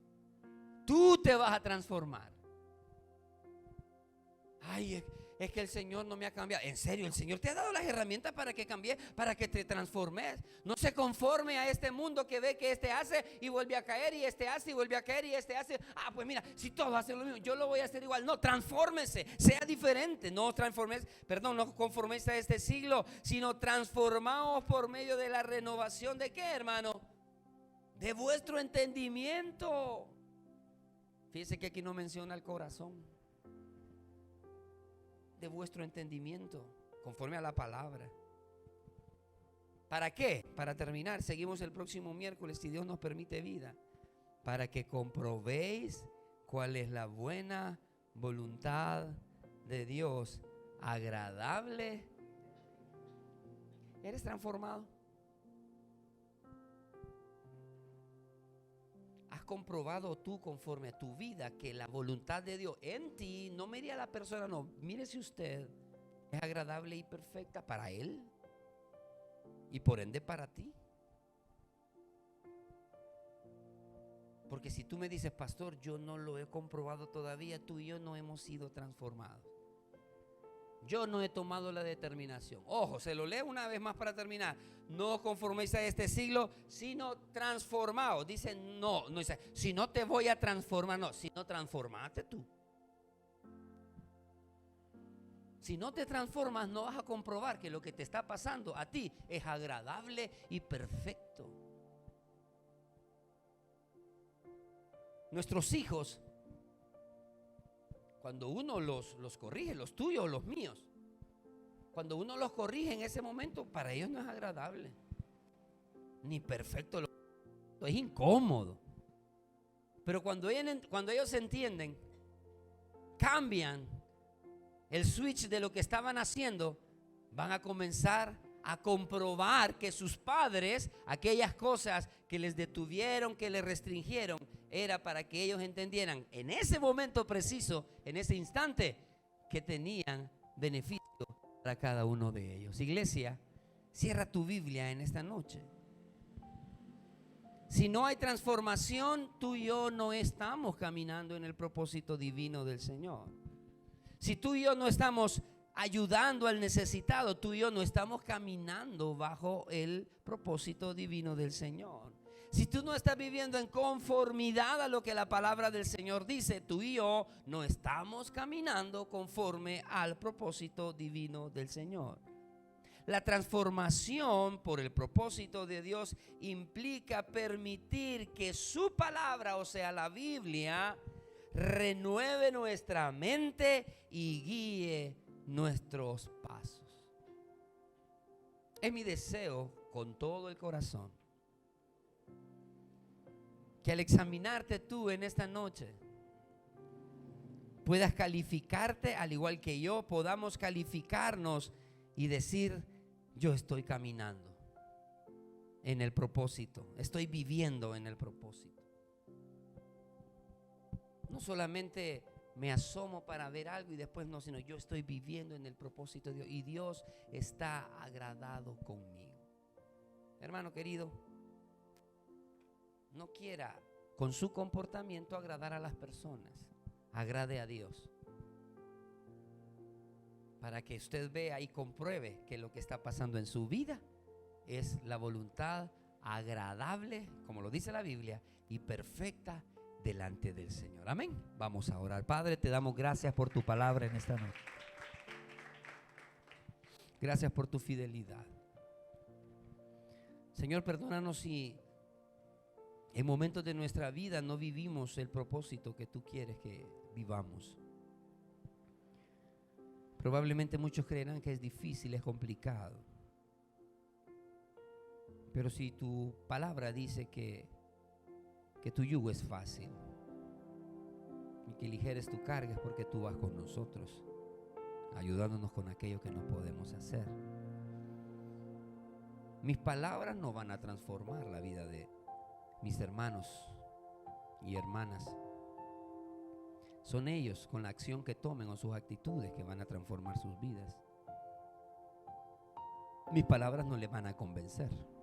Tú te vas a transformar. Ay, es que el Señor no me ha cambiado. En serio, el Señor te ha dado las herramientas para que cambies, para que te transformes. No se conforme a este mundo que ve que este hace y vuelve a caer, y este hace y vuelve a caer, y este hace. Ah, pues mira, si todos hacen lo mismo, yo lo voy a hacer igual. No, transfórmese, sea diferente. No conforméis a este siglo, sino transformaos por medio de la renovación de ¿qué, hermano? De vuestro entendimiento. Fíjese que aquí no menciona el corazón. De vuestro entendimiento, conforme a la palabra. ¿Para qué? Para terminar, seguimos el próximo miércoles, si Dios nos permite vida, para que comprobéis cuál es la buena voluntad de Dios, agradable. ¿Eres transformado? ¿Has comprobado tú conforme a tu vida que la voluntad de Dios en ti, no mire a la persona, no, mírese usted, es agradable y perfecta para Él y por ende para ti? Porque si tú me dices, pastor, yo no lo he comprobado todavía, tú y yo no hemos sido transformados. Yo no he tomado la determinación. Ojo, se lo leo una vez más para terminar. No os conforméis a este siglo, sino transformaos. Dice no dice, si no te voy a transformar, no, sino transformate tú. Si no te transformas, no vas a comprobar que lo que te está pasando a ti es agradable y perfecto. Nuestros hijos, cuando uno los corrige, los tuyos o los míos, cuando uno los corrige en ese momento, para ellos no es agradable ni perfecto, es incómodo. Pero cuando ellos entienden, cambian el switch de lo que estaban haciendo, van a comenzar a comprobar que sus padres, aquellas cosas que les detuvieron, que les restringieron, era para que ellos entendieran en ese momento preciso, en ese instante, que tenían beneficio para cada uno de ellos. Iglesia, cierra tu Biblia en esta noche. Si no hay transformación, tú y yo no estamos caminando en el propósito divino del Señor. Si tú y yo no estamos ayudando al necesitado, tú y yo no estamos caminando bajo el propósito divino del Señor. Si tú no estás viviendo en conformidad a lo que la palabra del Señor dice, tú y yo no estamos caminando conforme al propósito divino del Señor. La transformación por el propósito de Dios implica permitir que su palabra, o sea, la Biblia, renueve nuestra mente y guíe nuestros pasos. Es mi deseo con todo el corazón que al examinarte tú en esta noche puedas calificarte al igual que yo, podamos calificarnos y decir: yo estoy caminando en el propósito, estoy viviendo en el propósito. No solamente me asomo para ver algo y después no, sino yo estoy viviendo en el propósito de Dios y Dios está agradado conmigo. Hermano querido, no quiera con su comportamiento agradar a las personas, agrade a Dios, para que usted vea y compruebe que lo que está pasando en su vida es la voluntad agradable, como lo dice la Biblia, y perfecta delante del Señor. Amén. Vamos a orar. Padre, te damos gracias por tu palabra en esta noche. Gracias por tu fidelidad. Señor, perdónanos si en momentos de nuestra vida no vivimos el propósito que tú quieres que vivamos. Probablemente muchos creerán que es difícil, es complicado. Pero si tu palabra dice que tu yugo es fácil y que ligera es tu carga, es porque tú vas con nosotros, ayudándonos con aquello que no podemos hacer. Mis palabras no van a transformar la vida de mis hermanos y hermanas. Son ellos, con la acción que tomen o sus actitudes, que van a transformar sus vidas. Mis palabras no les van a convencer.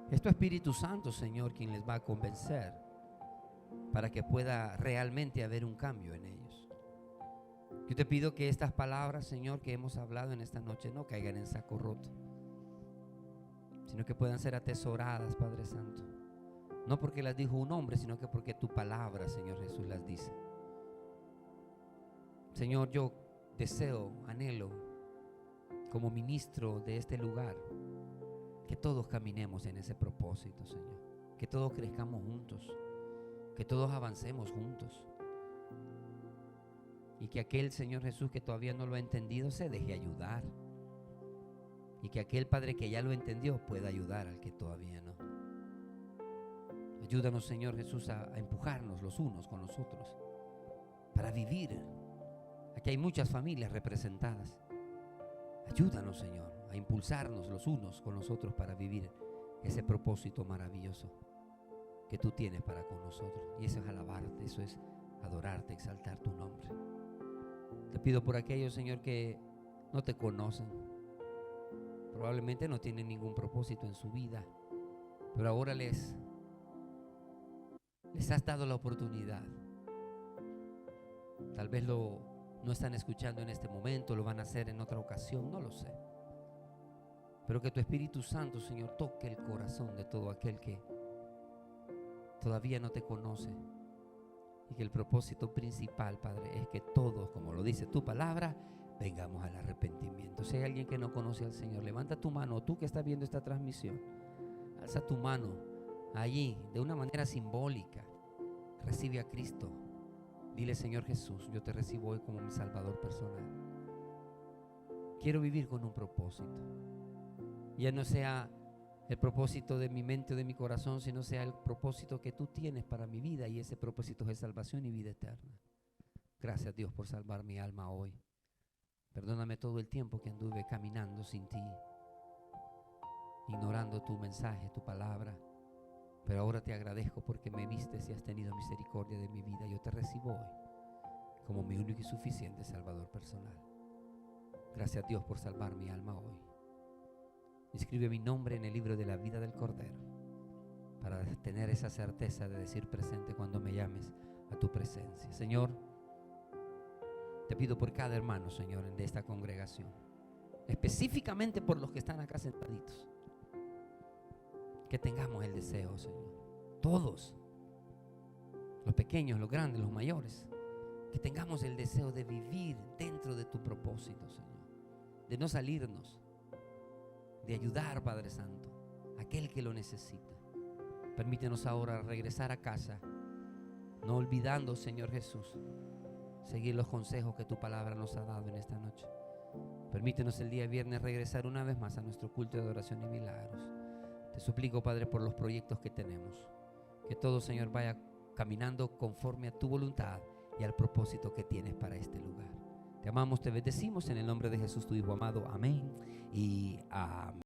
Es tu Espíritu Santo, Señor, quien les va a convencer para que pueda realmente haber un cambio en ellos. Yo te pido que estas palabras, Señor, que hemos hablado en esta noche, no caigan en saco roto, sino que puedan ser atesoradas, Padre Santo. No porque las dijo un hombre, sino que porque tu palabra, Señor Jesús, las dice. Señor, yo deseo, anhelo, como ministro de este lugar, que todos caminemos en ese propósito, Señor. Que todos crezcamos juntos, que todos avancemos juntos. Y que aquel, Señor Jesús, que todavía no lo ha entendido, se deje ayudar. Y que aquel Padre que ya lo entendió pueda ayudar al que todavía no. Ayúdanos, Señor Jesús, a empujarnos los unos con los otros para vivir. Aquí hay muchas familias representadas. Ayúdanos, Señor, a impulsarnos los unos con los otros para vivir ese propósito maravilloso que tú tienes para con nosotros. Y eso es alabarte, eso es adorarte, exaltar tu nombre. Te pido por aquellos, Señor, que no te conocen. Probablemente no tienen ningún propósito en su vida, pero ahora les has dado la oportunidad. Tal vez no están escuchando en este momento, lo van a hacer en otra ocasión, no lo sé. Pero que tu Espíritu Santo, Señor, toque el corazón de todo aquel que todavía no te conoce. Y que el propósito principal, Padre, es que todos, como lo dice tu palabra, vengamos al arrepentimiento. Si hay alguien que no conoce al Señor, levanta tu mano. Tú que estás viendo esta transmisión, alza tu mano allí de una manera simbólica. Recibe a Cristo. Dile: Señor Jesús, yo te recibo hoy como mi Salvador personal. Quiero vivir con un propósito. Ya no sea el propósito de mi mente o de mi corazón, sino sea el propósito que tú tienes para mi vida, y ese propósito es salvación y vida eterna. Gracias, Dios, por salvar mi alma hoy. Perdóname todo el tiempo que anduve caminando sin ti, ignorando tu mensaje, tu palabra. Pero ahora te agradezco porque me vistes y has tenido misericordia de mi vida. Yo te recibo hoy como mi único y suficiente Salvador personal. Gracias, Dios, por salvar mi alma hoy. Escribe mi nombre en el libro de la vida del Cordero, para tener esa certeza de decir presente cuando me llames a tu presencia. Señor, te pido por cada hermano, Señor, de esta congregación, específicamente por los que están acá sentaditos, que tengamos el deseo, Señor, todos, los pequeños, los grandes, los mayores, que tengamos el deseo de vivir dentro de tu propósito, Señor, de no salirnos, de ayudar, Padre Santo, a aquel que lo necesita. Permítenos ahora regresar a casa, no olvidando, Señor Jesús, seguir los consejos que tu palabra nos ha dado en esta noche. Permítenos el día viernes regresar una vez más a nuestro culto de adoración y milagros. Te suplico, Padre, por los proyectos que tenemos, que todo, Señor, vaya caminando conforme a tu voluntad y al propósito que tienes para este lugar. Te amamos, te bendecimos en el nombre de Jesús, tu Hijo amado. Amén y amén.